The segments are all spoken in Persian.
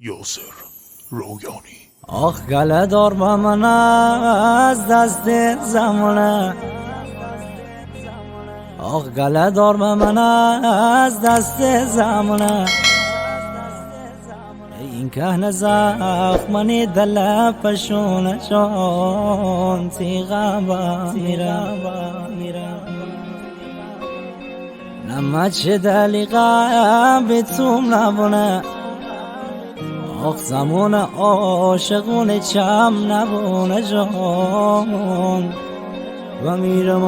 یاسر رویانی. آخ گله دار با من از دست زمانه، آخ گله دار با من از دست زمانه. این کهنه زخمانی دل پشونه چون تیغه با میره. نمچ دلیقه بیتوم نبونه، آخ زمان عاشقون چم نبونه جان و میرم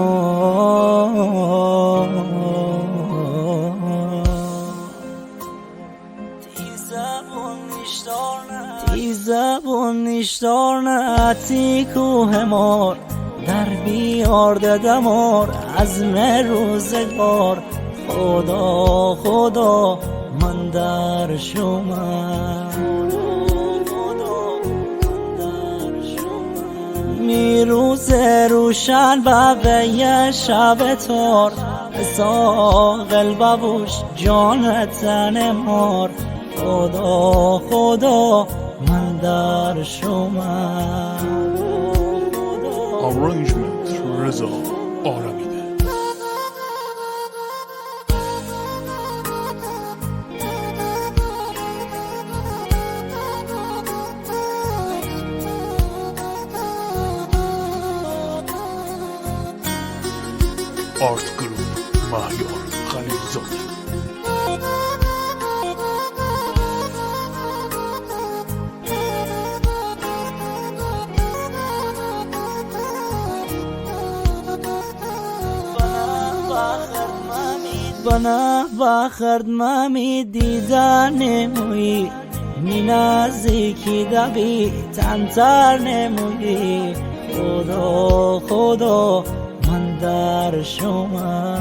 تیزبون نیشدار نه تی کوه مار در بیارده دمار عزم روزگار. خدا خدا من در شما میروز روشن و به شب تار ساقل ببوش جان تن مار. خدا خدا من در شما. Arrangement رضا آرمیده. آرت گروپ مهیار خلیلزاده. بنا بخرد ممی دیدن موی می نزدیکی دبی تنتر نموی. خدا خدا من در شما.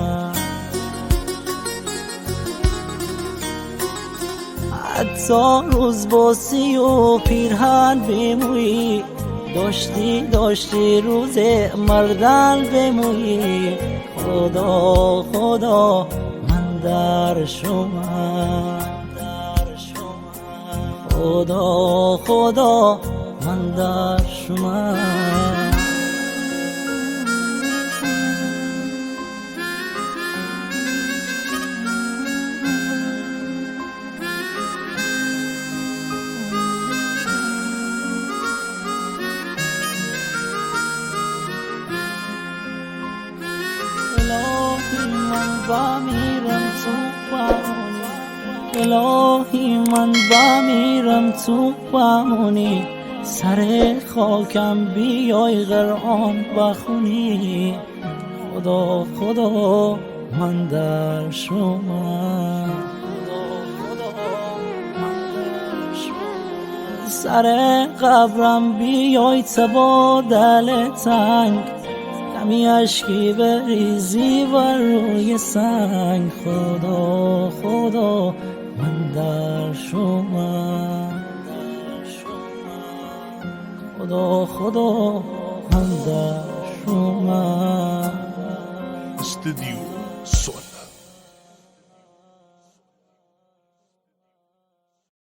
حتی روز باسی و پیرهن بموی داشتی روز مردن بموی. خدا خدا من در شما. خدا خدا من در شما. الهی من بمیرم تو بمونی، سر خاکم بیای قرآن بخونی. خدا خدا من در شما. سر قبرم بیای تبا دل تنگ، کمی اشکی بریزی و روی سنگ. خدا خدا من در شما. خدا خدا من در شما. استودیو